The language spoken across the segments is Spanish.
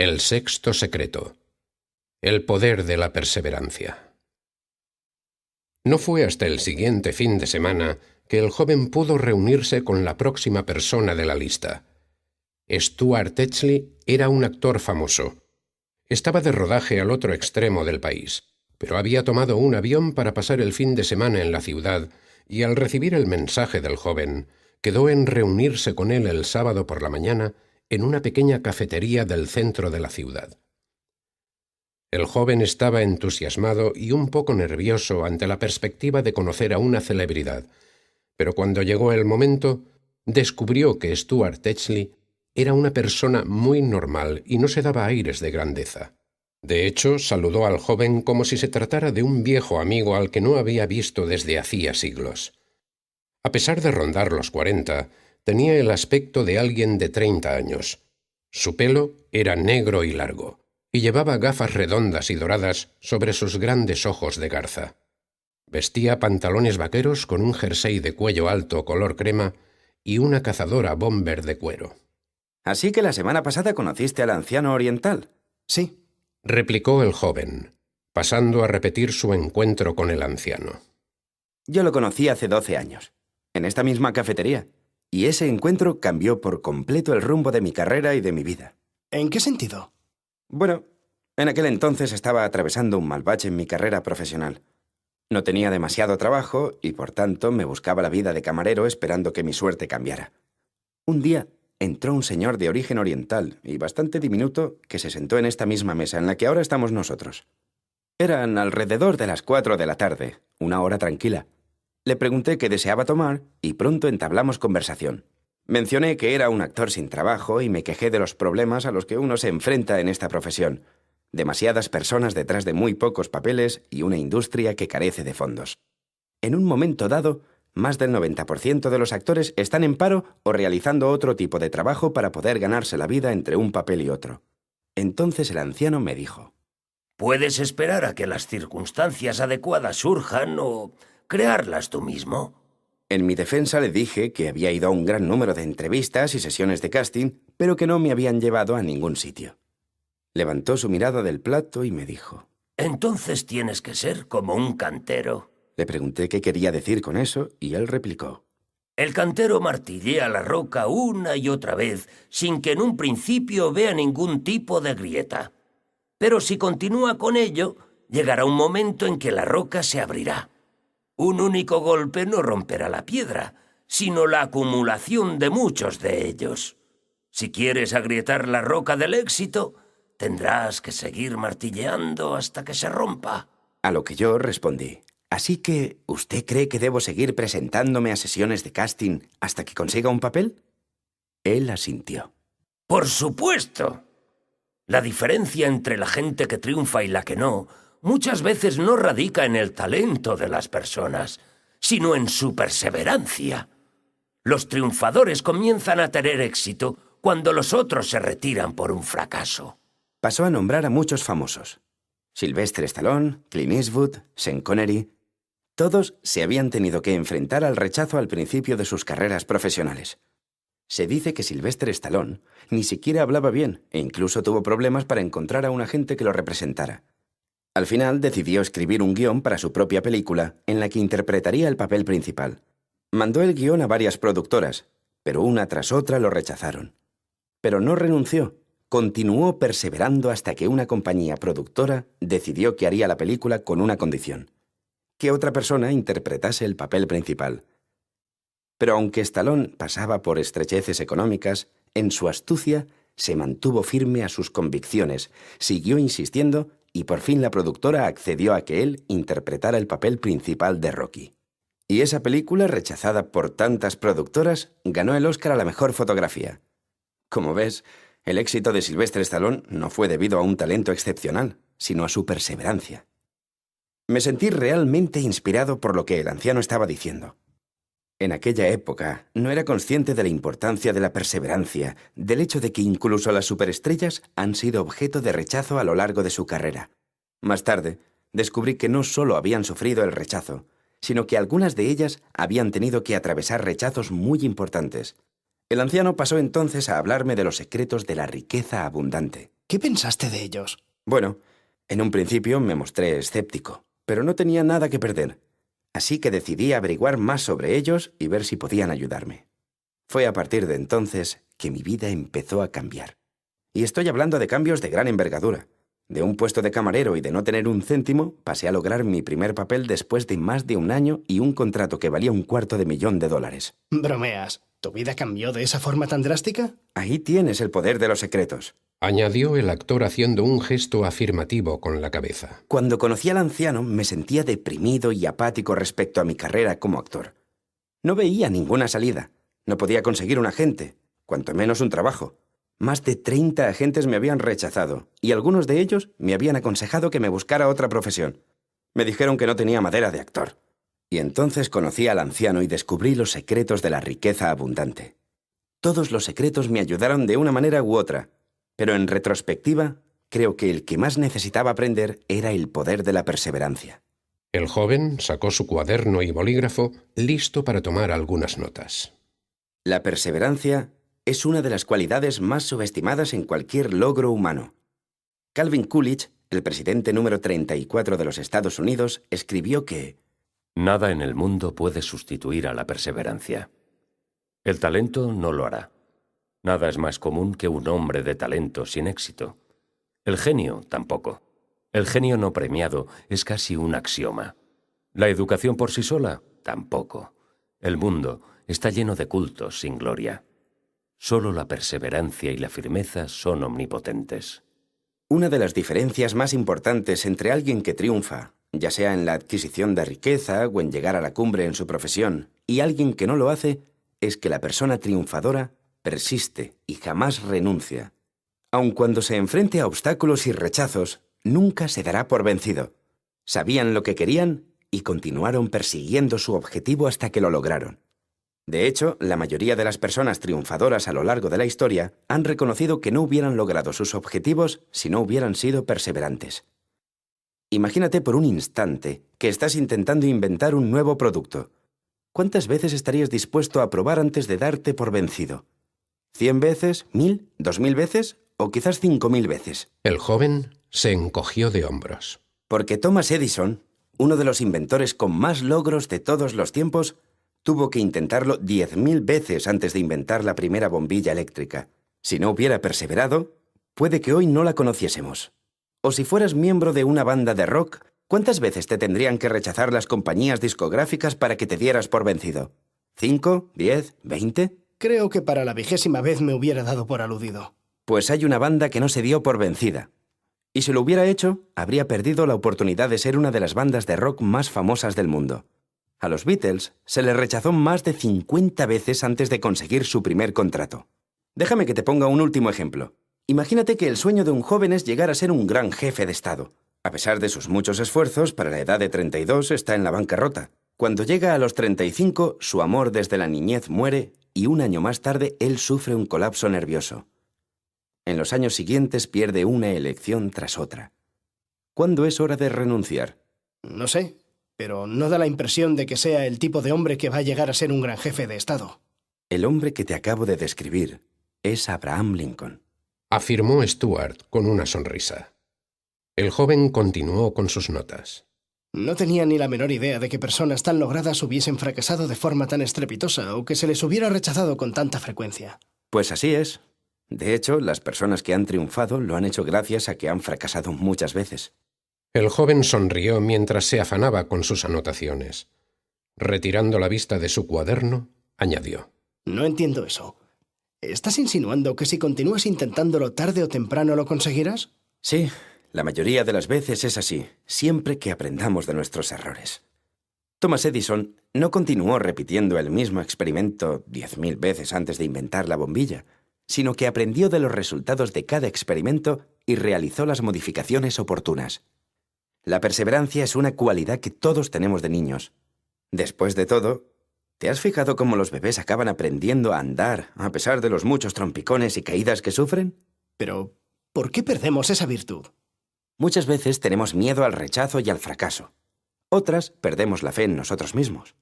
El sexto secreto. El poder de la perseverancia. No fue hasta el siguiente fin de semana que el joven pudo reunirse con la próxima persona de la lista. Stuart Tetchley era un actor famoso. Estaba de rodaje al otro extremo del país, pero había tomado un avión para pasar el fin de semana en la ciudad y al recibir el mensaje del joven, quedó en reunirse con él el sábado por la mañana en una pequeña cafetería del centro de la ciudad. El joven estaba entusiasmado y un poco nervioso ante la perspectiva de conocer a una celebridad, pero cuando llegó el momento, descubrió que Stuart Tetchley era una persona muy normal y no se daba aires de grandeza. De hecho, saludó al joven como si se tratara de un viejo amigo al que no había visto desde hacía siglos. A pesar de rondar los 40, tenía el aspecto de alguien de 30 años. Su pelo era negro y largo, y llevaba gafas redondas y doradas sobre sus grandes ojos de garza. Vestía pantalones vaqueros con un jersey de cuello alto color crema y una cazadora bomber de cuero. Así que la semana pasada conociste al anciano oriental. Sí. Replicó el joven, pasando a repetir su encuentro con el anciano. Yo lo conocí hace 12 años, en esta misma cafetería, y ese encuentro cambió por completo el rumbo de mi carrera y de mi vida. ¿En qué sentido? Bueno, en aquel entonces estaba atravesando un mal bache en mi carrera profesional. No tenía demasiado trabajo y, por tanto, me buscaba la vida de camarero esperando que mi suerte cambiara. Un día entró un señor de origen oriental y bastante diminuto que se sentó en esta misma mesa en la que ahora estamos nosotros. Eran alrededor de las 4 de la tarde, una hora tranquila. Le pregunté qué deseaba tomar y pronto entablamos conversación. Mencioné que era un actor sin trabajo y me quejé de los problemas a los que uno se enfrenta en esta profesión. Demasiadas personas detrás de muy pocos papeles y una industria que carece de fondos. En un momento dado, más del 90% de los actores están en paro o realizando otro tipo de trabajo para poder ganarse la vida entre un papel y otro. Entonces el anciano me dijo: «Puedes esperar a que las circunstancias adecuadas surjan o crearlas tú mismo». En mi defensa le dije que había ido a un gran número de entrevistas y sesiones de casting, pero que no me habían llevado a ningún sitio. Levantó su mirada del plato y me dijo: «Entonces tienes que ser como un cantero». Le pregunté qué quería decir con eso y él replicó: «El cantero martillea la roca una y otra vez sin que en un principio vea ningún tipo de grieta. Pero si continúa con ello, llegará un momento en que la roca se abrirá. Un único golpe no romperá la piedra, sino la acumulación de muchos de ellos. Si quieres agrietar la roca del éxito, tendrás que seguir martilleando hasta que se rompa». A lo que yo respondí: «Así que, ¿usted cree que debo seguir presentándome a sesiones de casting hasta que consiga un papel?» Él asintió. «Por supuesto. La diferencia entre la gente que triunfa y la que no muchas veces no radica en el talento de las personas, sino en su perseverancia. Los triunfadores comienzan a tener éxito cuando los otros se retiran por un fracaso». Pasó a nombrar a muchos famosos: Sylvester Stallone, Clint Eastwood, Sean Connery. Todos se habían tenido que enfrentar al rechazo al principio de sus carreras profesionales. Se dice que Sylvester Stallone ni siquiera hablaba bien e incluso tuvo problemas para encontrar a un agente que lo representara. Al final decidió escribir un guión para su propia película en la que interpretaría el papel principal. Mandó el guión a varias productoras, pero una tras otra lo rechazaron. Pero no renunció. Continuó perseverando hasta que una compañía productora decidió que haría la película con una condición: que otra persona interpretase el papel principal. Pero aunque Stallone pasaba por estrecheces económicas, en su astucia se mantuvo firme a sus convicciones, siguió insistiendo y por fin la productora accedió a que él interpretara el papel principal de Rocky. Y esa película, rechazada por tantas productoras, ganó el Oscar a la mejor fotografía. Como ves, el éxito de Sylvester Stallone no fue debido a un talento excepcional, sino a su perseverancia. Me sentí realmente inspirado por lo que el anciano estaba diciendo. En aquella época no era consciente de la importancia de la perseverancia, del hecho de que incluso las superestrellas han sido objeto de rechazo a lo largo de su carrera. Más tarde, descubrí que no solo habían sufrido el rechazo, sino que algunas de ellas habían tenido que atravesar rechazos muy importantes. El anciano pasó entonces a hablarme de los secretos de la riqueza abundante. ¿Qué pensaste de ellos? Bueno, en un principio me mostré escéptico, pero no tenía nada que perder. Así que decidí averiguar más sobre ellos y ver si podían ayudarme. Fue a partir de entonces que mi vida empezó a cambiar. Y estoy hablando de cambios de gran envergadura. De un puesto de camarero y de no tener un céntimo, pasé a lograr mi primer papel después de más de un año y un contrato que valía $250,000. Bromeas. ¿Tu vida cambió de esa forma tan drástica? Ahí tienes el poder de los secretos. Añadió el actor haciendo un gesto afirmativo con la cabeza. Cuando conocí al anciano, me sentía deprimido y apático respecto a mi carrera como actor. No veía ninguna salida. No podía conseguir un agente, cuanto menos un trabajo. Más de 30 agentes me habían rechazado, y algunos de ellos me habían aconsejado que me buscara otra profesión. Me dijeron que no tenía madera de actor. Y entonces conocí al anciano y descubrí los secretos de la riqueza abundante. Todos los secretos me ayudaron de una manera u otra, pero en retrospectiva, creo que el que más necesitaba aprender era el poder de la perseverancia. El joven sacó su cuaderno y bolígrafo, listo para tomar algunas notas. La perseverancia es una de las cualidades más subestimadas en cualquier logro humano. Calvin Coolidge, el presidente número 34 de los Estados Unidos, escribió que Nada en el mundo puede sustituir a la perseverancia. El talento no lo hará. Nada es más común que un hombre de talento sin éxito. El genio tampoco. El genio no premiado es casi un axioma. La educación por sí sola tampoco. El mundo está lleno de cultos sin gloria. Solo la perseverancia y la firmeza son omnipotentes. una de las diferencias más importantes entre alguien que triunfa, ya sea en la adquisición de riqueza o en llegar a la cumbre en su profesión, y alguien que no lo hace, es que la persona triunfadora persiste y jamás renuncia. Aun cuando se enfrente a obstáculos y rechazos, nunca se dará por vencido. Sabían lo que querían y continuaron persiguiendo su objetivo hasta que lo lograron. De hecho, la mayoría de las personas triunfadoras a lo largo de la historia han reconocido que no hubieran logrado sus objetivos si no hubieran sido perseverantes. Imagínate por un instante que estás intentando inventar un nuevo producto. ¿Cuántas veces estarías dispuesto a probar antes de darte por vencido? ¿100 veces? ¿1000? ¿2000 veces? ¿O quizás 5000 veces? El joven se encogió de hombros. Porque Thomas Edison, uno de los inventores con más logros de todos los tiempos, tuvo que intentarlo 10.000 veces antes de inventar la primera bombilla eléctrica. Si no hubiera perseverado, puede que hoy no la conociésemos. O si fueras miembro de una banda de rock, ¿cuántas veces te tendrían que rechazar las compañías discográficas para que te dieras por vencido? ¿5? ¿10? ¿20? Creo que para la 20ª vez me hubiera dado por aludido. Pues hay una banda que no se dio por vencida. Y si lo hubiera hecho, habría perdido la oportunidad de ser una de las bandas de rock más famosas del mundo. A los Beatles se les rechazó más de 50 veces antes de conseguir su primer contrato. Déjame que te ponga un último ejemplo. Imagínate que el sueño de un joven es llegar a ser un gran jefe de Estado. A pesar de sus muchos esfuerzos, para la edad de 32 está en la bancarrota. Cuando llega a los 35, su amor desde la niñez muere y un año más tarde él sufre un colapso nervioso. En los años siguientes pierde una elección tras otra. ¿Cuándo es hora de renunciar? No sé, pero no da la impresión de que sea el tipo de hombre que va a llegar a ser un gran jefe de Estado. El hombre que te acabo de describir es Abraham Lincoln. Afirmó Stuart con una sonrisa. El joven continuó con sus notas. No tenía ni la menor idea de que personas tan logradas hubiesen fracasado de forma tan estrepitosa o que se les hubiera rechazado con tanta frecuencia. Pues así es. De hecho, las personas que han triunfado lo han hecho gracias a que han fracasado muchas veces. El joven sonrió mientras se afanaba con sus anotaciones. Retirando la vista de su cuaderno, añadió. No entiendo eso. ¿Estás insinuando que si continúas intentándolo tarde o temprano lo conseguirás? Sí, la mayoría de las veces es así, siempre que aprendamos de nuestros errores. Thomas Edison no continuó repitiendo el mismo experimento 10.000 veces antes de inventar la bombilla, sino que aprendió de los resultados de cada experimento y realizó las modificaciones oportunas. La perseverancia es una cualidad que todos tenemos de niños. Después de todo, ¿te has fijado cómo los bebés acaban aprendiendo a andar a pesar de los muchos trompicones y caídas que sufren? Pero, ¿por qué perdemos esa virtud? Muchas veces tenemos miedo al rechazo y al fracaso. Otras perdemos la fe en nosotros mismos.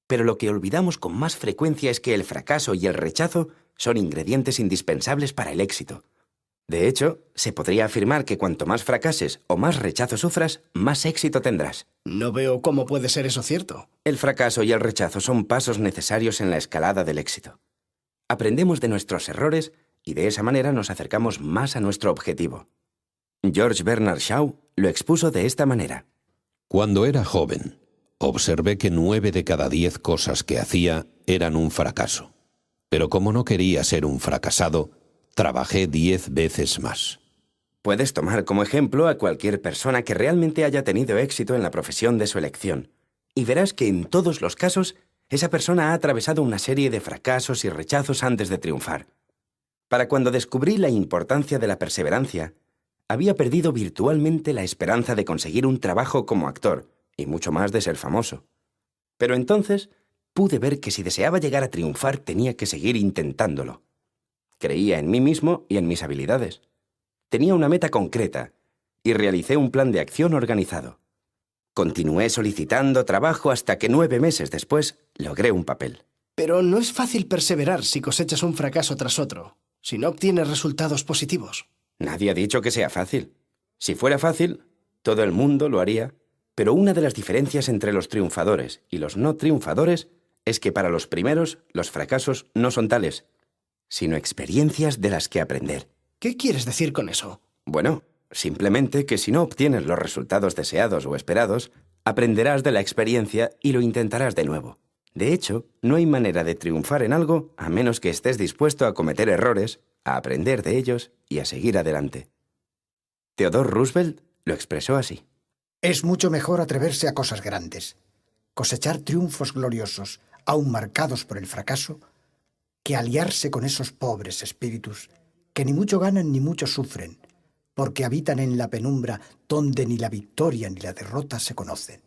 Pero lo que olvidamos con más frecuencia es que el fracaso y el rechazo son ingredientes indispensables para el éxito. De hecho, se podría afirmar que cuanto más fracases o más rechazo sufras, más éxito tendrás. No veo cómo puede ser eso cierto. El fracaso y el rechazo son pasos necesarios en la escalada del éxito. Aprendemos de nuestros errores y de esa manera nos acercamos más a nuestro objetivo. George Bernard Shaw lo expuso de esta manera. Cuando era joven, observé que 9 de cada 10 cosas que hacía eran un fracaso. Pero como no quería ser un fracasado, trabajé 10 veces más. Puedes tomar como ejemplo a cualquier persona que realmente haya tenido éxito en la profesión de su elección, y verás que en todos los casos, esa persona ha atravesado una serie de fracasos y rechazos antes de triunfar. Para cuando descubrí la importancia de la perseverancia, había perdido virtualmente la esperanza de conseguir un trabajo como actor, y mucho más de ser famoso. Pero entonces pude ver que si deseaba llegar a triunfar tenía que seguir intentándolo. Creía en mí mismo y en mis habilidades. Tenía una meta concreta y realicé un plan de acción organizado. Continué solicitando trabajo hasta que 9 meses después logré un papel. Pero no es fácil perseverar si cosechas un fracaso tras otro, si no obtienes resultados positivos. Nadie ha dicho que sea fácil. Si fuera fácil, todo el mundo lo haría, pero una de las diferencias entre los triunfadores y los no triunfadores es que para los primeros los fracasos no son tales, sino experiencias de las que aprender. ¿Qué quieres decir con eso? Bueno, simplemente que si no obtienes los resultados deseados o esperados, aprenderás de la experiencia y lo intentarás de nuevo. De hecho, no hay manera de triunfar en algo a menos que estés dispuesto a cometer errores, a aprender de ellos y a seguir adelante. Theodore Roosevelt lo expresó así. Es mucho mejor atreverse a cosas grandes, cosechar triunfos gloriosos, aún marcados por el fracaso, que aliarse con esos pobres espíritus que ni mucho ganan ni mucho sufren, porque habitan en la penumbra donde ni la victoria ni la derrota se conocen.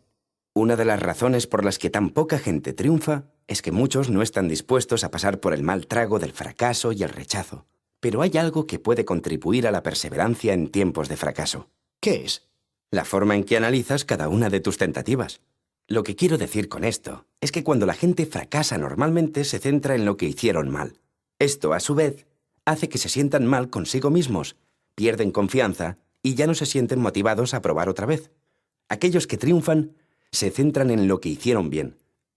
Una de las razones por las que tan poca gente triunfa es que muchos no están dispuestos a pasar por el mal trago del fracaso y el rechazo. Pero hay algo que puede contribuir a la perseverancia en tiempos de fracaso. ¿Qué es? La forma en que analizas cada una de tus tentativas. Lo que quiero decir con esto es que cuando la gente fracasa normalmente se centra en lo que hicieron mal. Esto, a su vez, hace que se sientan mal consigo mismos, pierden confianza y ya no se sienten motivados a probar otra vez. Aquellos que triunfan se centran en lo que hicieron bien.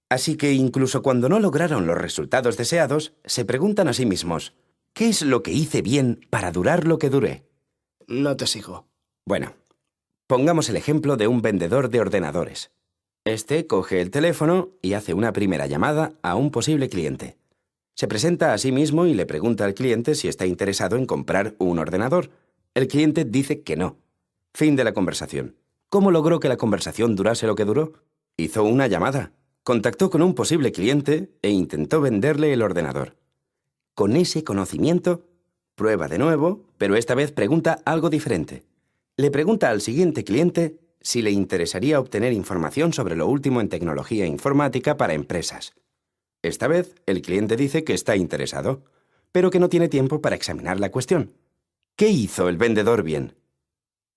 Así que incluso cuando no lograron los resultados deseados, se preguntan a sí mismos, ¿qué es lo que hice bien para durar lo que duré? No te sigo. Bueno, pongamos el ejemplo de un vendedor de ordenadores. Este coge el teléfono y hace una primera llamada a un posible cliente. Se presenta a sí mismo y le pregunta al cliente si está interesado en comprar un ordenador. El cliente dice que no. Fin de la conversación. ¿Cómo logró que la conversación durase lo que duró? Hizo una llamada, contactó con un posible cliente e intentó venderle el ordenador. Con ese conocimiento, prueba de nuevo, pero esta vez pregunta algo diferente. Le pregunta al siguiente cliente si le interesaría obtener información sobre lo último en tecnología informática para empresas. Esta vez, el cliente dice que está interesado, pero que no tiene tiempo para examinar la cuestión. ¿Qué hizo el vendedor bien?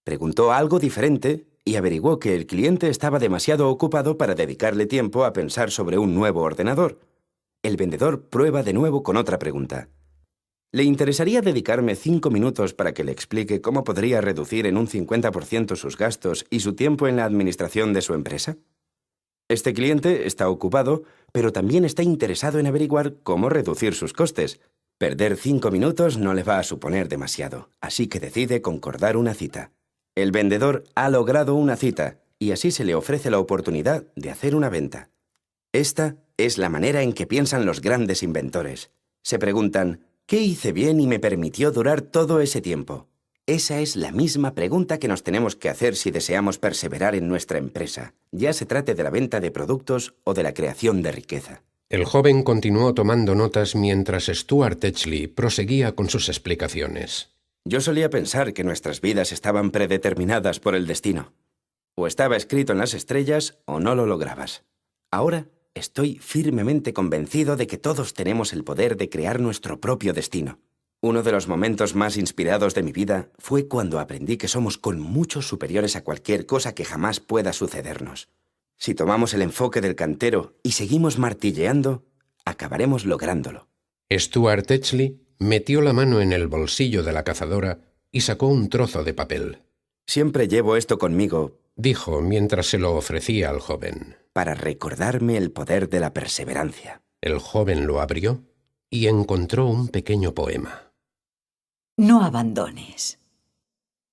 Preguntó algo diferente y averiguó que el cliente estaba demasiado ocupado para dedicarle tiempo a pensar sobre un nuevo ordenador. El vendedor prueba de nuevo con otra pregunta. ¿Le interesaría dedicarme 5 minutos para que le explique cómo podría reducir en un 50% sus gastos y su tiempo en la administración de su empresa? Este cliente está ocupado, pero también está interesado en averiguar cómo reducir sus costes. Perder 5 minutos no le va a suponer demasiado, así que decide concordar una cita. El vendedor ha logrado una cita y así se le ofrece la oportunidad de hacer una venta. Esta es la manera en que piensan los grandes inventores. Se preguntan, ¿qué hice bien y me permitió durar todo ese tiempo? Esa es la misma pregunta que nos tenemos que hacer si deseamos perseverar en nuestra empresa, ya se trate de la venta de productos o de la creación de riqueza. El joven continuó tomando notas mientras Stuart Techley proseguía con sus explicaciones. Yo solía pensar que nuestras vidas estaban predeterminadas por el destino. O estaba escrito en las estrellas o no lo lograbas. Ahora estoy firmemente convencido de que todos tenemos el poder de crear nuestro propio destino. Uno de los momentos más inspirados de mi vida fue cuando aprendí que somos con mucho superiores a cualquier cosa que jamás pueda sucedernos. Si tomamos el enfoque del cantero y seguimos martilleando, acabaremos lográndolo. Stuart Techley metió la mano en el bolsillo de la cazadora y sacó un trozo de papel. Siempre llevo esto conmigo, Dijo mientras se lo ofrecía al joven. para recordarme el poder de la perseverancia. El joven lo abrió y encontró un pequeño poema. No abandones.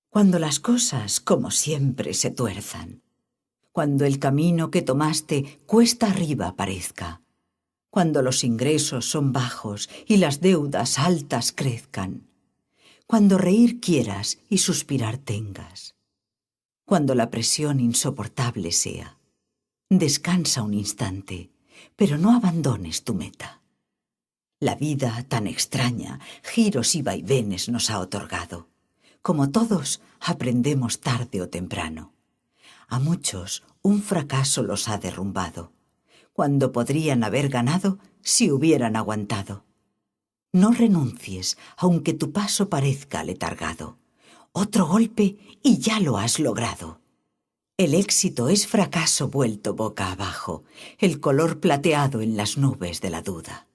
Cuando las cosas, como siempre, se tuerzan. Cuando el camino que tomaste cuesta arriba parezca. Cuando los ingresos son bajos y las deudas altas crezcan. Cuando reír quieras y suspirar tengas. Cuando la presión insoportable sea. Descansa un instante, pero no abandones tu meta. La vida tan extraña, giros y vaivenes nos ha otorgado. Como todos, aprendemos tarde o temprano. A muchos, un fracaso los ha derrumbado, cuando podrían haber ganado si hubieran aguantado. No renuncies, aunque tu paso parezca letargado. Otro golpe y ya lo has logrado. El éxito es fracaso vuelto boca abajo, el color plateado en las nubes de la duda.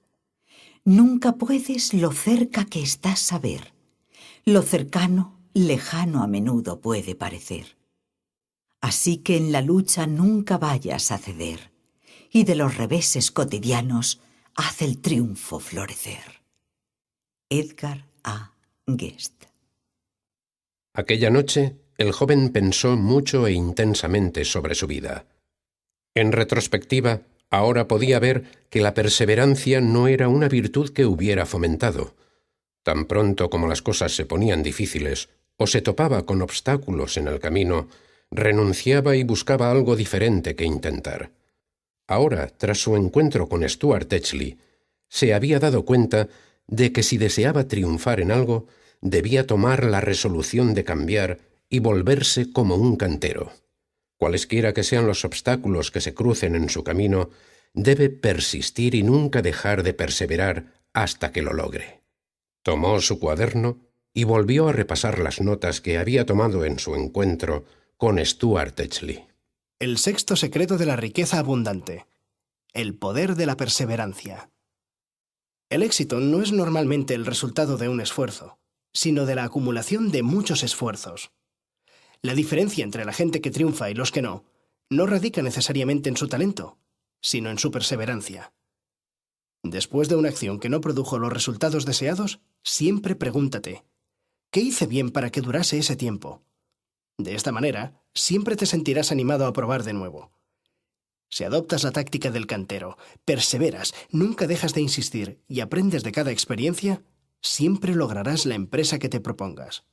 Nunca puedes lo cerca que estás a ver. Lo cercano, lejano a menudo puede parecer. Así que en la lucha nunca vayas a ceder, y de los reveses cotidianos haz el triunfo florecer. Edgar A. Guest. Aquella noche, el joven pensó mucho e intensamente sobre su vida. En retrospectiva, ahora podía ver que la perseverancia no era una virtud que hubiera fomentado. Tan pronto como las cosas se ponían difíciles o se topaba con obstáculos en el camino, renunciaba y buscaba algo diferente que intentar. Ahora, tras su encuentro con Stuart Techley, se había dado cuenta de que si deseaba triunfar en algo, debía tomar la resolución de cambiar y volverse como un cantero. Cualesquiera que sean los obstáculos que se crucen en su camino, debe persistir y nunca dejar de perseverar hasta que lo logre. Tomó su cuaderno y volvió a repasar las notas que había tomado en su encuentro con Stuart Techley. El sexto secreto de la riqueza abundante. El poder de la perseverancia. El éxito no es normalmente el resultado de un esfuerzo, sino de la acumulación de muchos esfuerzos. La diferencia entre la gente que triunfa y los que no radica necesariamente en su talento, sino en su perseverancia. Después de una acción que no produjo los resultados deseados, siempre pregúntate, ¿qué hice bien para que durase ese tiempo? De esta manera, siempre te sentirás animado a probar de nuevo. Si adoptas la táctica del cantero, perseveras, nunca dejas de insistir y aprendes de cada experiencia, siempre lograrás la empresa que te propongas.